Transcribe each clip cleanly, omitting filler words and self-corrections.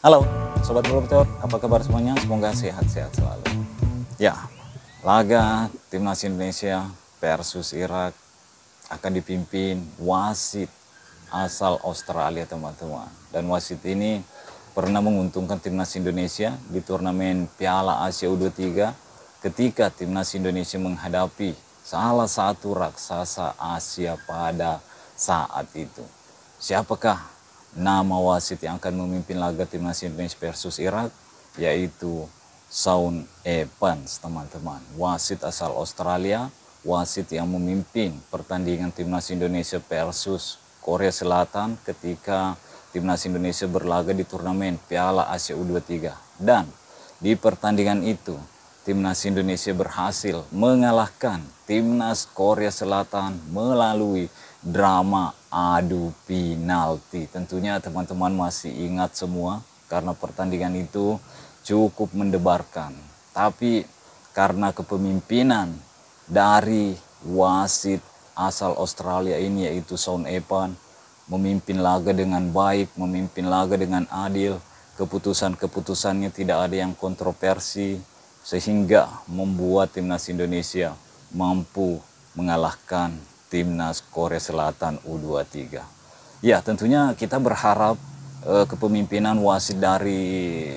Halo, Sobat Bola, apa kabar semuanya? Semoga sehat-sehat selalu. Ya, laga Timnas Indonesia versus Irak akan dipimpin wasit asal Australia, teman-teman. Dan wasit ini pernah menguntungkan Timnas Indonesia di turnamen Piala Asia U23 ketika Timnas Indonesia menghadapi salah satu raksasa Asia pada saat itu. Siapakah nama wasit yang akan memimpin laga Timnas Indonesia versus Irak? Yaitu Shaun Evans, teman-teman. Wasit asal Australia, wasit yang memimpin pertandingan Timnas Indonesia versus Korea Selatan ketika Timnas Indonesia berlaga di turnamen Piala Asia U23. Dan di pertandingan itu, Timnas Indonesia berhasil mengalahkan Timnas Korea Selatan melalui drama adu penalti. Tentunya teman-teman masih ingat semua karena pertandingan itu cukup mendebarkan. Tapi karena kepemimpinan dari wasit asal Australia ini yaitu Shaun Evans memimpin laga dengan baik, memimpin laga dengan adil, keputusan-keputusannya tidak ada yang kontroversi sehingga membuat Timnas Indonesia mampu mengalahkan Timnas Korea Selatan U23. Ya, tentunya kita berharap kepemimpinan wasit dari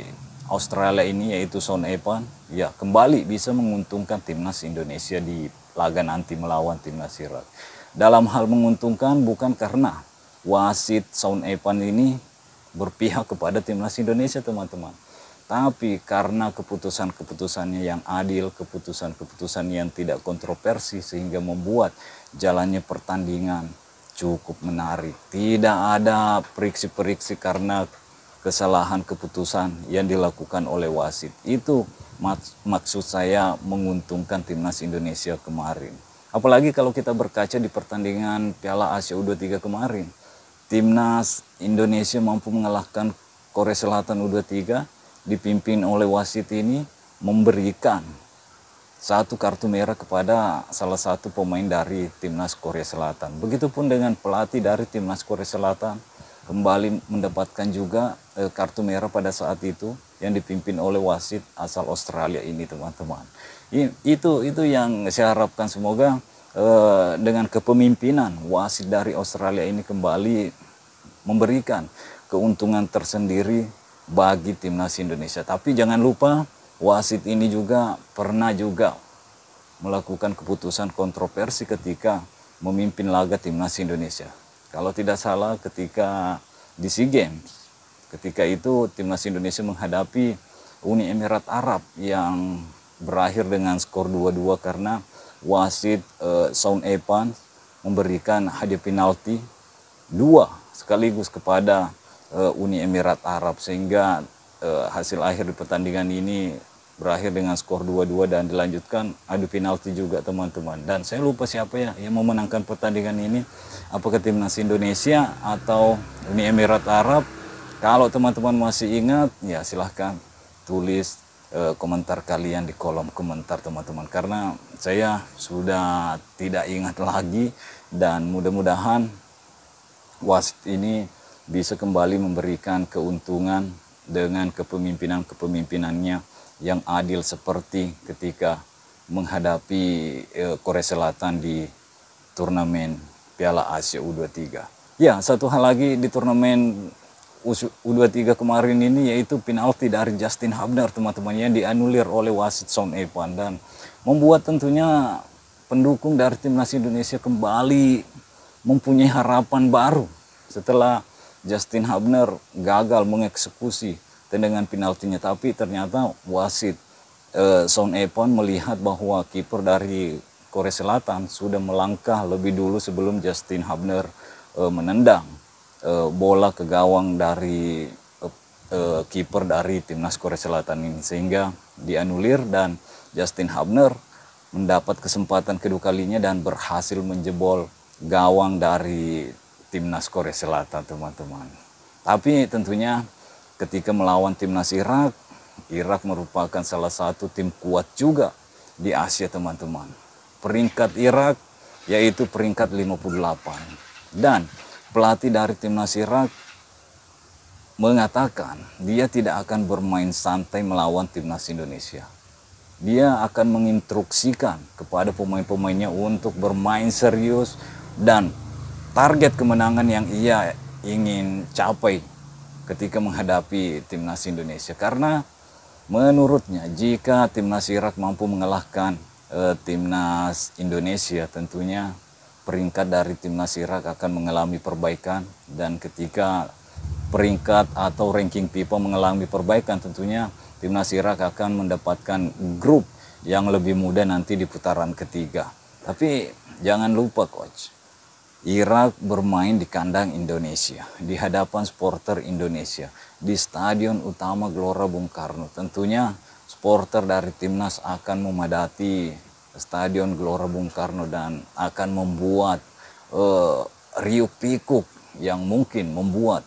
Australia ini yaitu Shaun Evans ya kembali bisa menguntungkan Timnas Indonesia di laga nanti melawan Timnas Irak. Dalam hal menguntungkan bukan karena wasit Shaun Evans ini berpihak kepada Timnas Indonesia, teman-teman. Tapi karena keputusan-keputusannya yang adil, keputusan-keputusan yang tidak kontroversi sehingga membuat jalannya pertandingan cukup menarik. Tidak ada periksi-periksi karena kesalahan keputusan yang dilakukan oleh wasit. Itu maksud saya menguntungkan Timnas Indonesia kemarin. Apalagi kalau kita berkaca di pertandingan Piala Asia U23 kemarin. Timnas Indonesia mampu mengalahkan Korea Selatan U23 dipimpin oleh wasit ini memberikan satu kartu merah kepada salah satu pemain dari Timnas Korea Selatan. Begitupun dengan pelatih dari Timnas Korea Selatan kembali mendapatkan juga kartu merah pada saat itu yang dipimpin oleh wasit asal Australia ini, teman-teman. Itu yang saya harapkan, semoga dengan kepemimpinan wasit dari Australia ini kembali memberikan keuntungan tersendiri bagi Timnas Indonesia. Tapi jangan lupa wasit ini juga pernah melakukan keputusan kontroversi ketika memimpin laga Timnas Indonesia. Kalau tidak salah ketika di SEA Games, ketika itu Timnas Indonesia menghadapi Uni Emirat Arab yang berakhir dengan skor 2-2 karena wasit Shaun Evans memberikan hadiah penalti 2 sekaligus kepada Uni Emirat Arab sehingga hasil akhir di pertandingan ini berakhir dengan skor 2-2 dan dilanjutkan adu penalti juga, teman-teman. Dan saya lupa siapa ya yang memenangkan pertandingan ini, apakah Timnas Indonesia atau Uni Emirat Arab. Kalau teman-teman masih ingat ya silahkan tulis komentar kalian di kolom komentar, teman-teman, karena saya sudah tidak ingat lagi. Dan mudah-mudahan wasit ini bisa kembali memberikan keuntungan dengan kepemimpinannya yang adil seperti ketika menghadapi Korea Selatan di turnamen Piala Asia U23. Ya, satu hal lagi di turnamen U23 kemarin ini yaitu penalti dari Justin Hubner, teman-teman, yang dianulir oleh wasit Shaun Evans dan membuat tentunya pendukung dari Timnas Indonesia kembali mempunyai harapan baru setelah Justin Hubner gagal mengeksekusi tendangan penaltinya. Tapi ternyata wasit Shaun Evans melihat bahwa kiper dari Korea Selatan sudah melangkah lebih dulu sebelum Justin Hubner menendang bola ke gawang dari kiper dari Timnas Korea Selatan ini, sehingga dianulir dan Justin Hubner mendapat kesempatan kedua kalinya dan berhasil menjebol gawang dari Timnas Korea Selatan, teman-teman. Tapi tentunya ketika melawan Timnas Irak, Irak merupakan salah satu tim kuat juga di Asia, teman-teman. Peringkat Irak yaitu peringkat 58. Dan pelatih dari Timnas Irak mengatakan dia tidak akan bermain santai melawan timnas Indonesia. Dia akan menginstruksikan kepada pemain-pemainnya untuk bermain serius dan target kemenangan yang ia ingin capai ketika menghadapi timnas Indonesia. Karena menurutnya jika timnas Irak mampu mengalahkan timnas Indonesia, tentunya peringkat dari timnas Irak akan mengalami perbaikan, dan ketika peringkat atau ranking FIFA mengalami perbaikan, tentunya timnas Irak akan mendapatkan grup yang lebih mudah nanti di putaran ketiga. Tapi jangan lupa coach, Irak bermain di kandang Indonesia, di hadapan supporter Indonesia, di Stadion Utama Gelora Bung Karno. Tentunya supporter dari timnas akan memadati Stadion Gelora Bung Karno dan akan membuat riuh pikuk yang mungkin membuat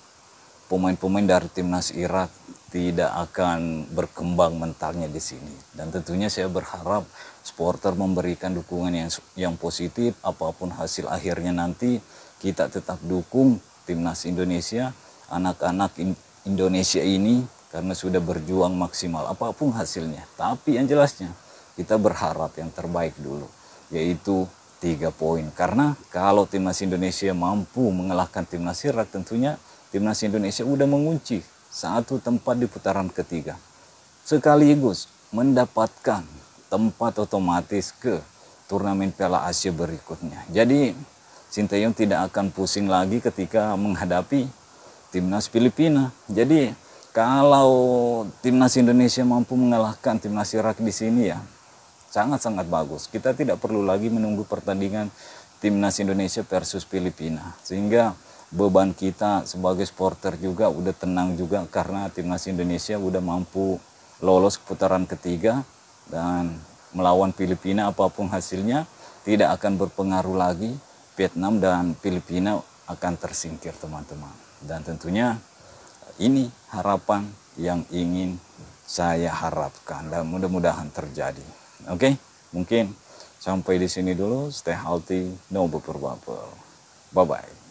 pemain-pemain dari timnas Irak tidak akan berkembang mentalnya di sini. Dan tentunya saya berharap supporter memberikan dukungan yang positif. Apapun hasil akhirnya nanti, kita tetap dukung timnas Indonesia, anak-anak Indonesia ini, karena sudah berjuang maksimal apapun hasilnya. Tapi yang jelasnya kita berharap yang terbaik dulu, yaitu 3 poin. Karena kalau timnas Indonesia mampu mengalahkan timnas Irak, tentunya timnas Indonesia udah mengunci 1 tempat di putaran ketiga, sekaligus mendapatkan tempat otomatis ke turnamen Piala Asia berikutnya. Jadi Sinteyong tidak akan pusing lagi ketika menghadapi timnas Filipina. Jadi kalau timnas Indonesia mampu mengalahkan timnas Irak di sini, ya sangat-sangat bagus. Kita tidak perlu lagi menunggu pertandingan timnas Indonesia versus Filipina, sehingga beban kita sebagai supporter juga udah tenang juga, karena timnas Indonesia udah mampu lolos ke putaran ketiga, dan melawan Filipina apapun hasilnya tidak akan berpengaruh lagi. Vietnam dan Filipina akan tersingkir, teman-teman. Dan tentunya ini harapan yang ingin saya harapkan dan mudah-mudahan terjadi. Oke, mungkin sampai di sini dulu. Stay healthy, no bubble. Bye-bye.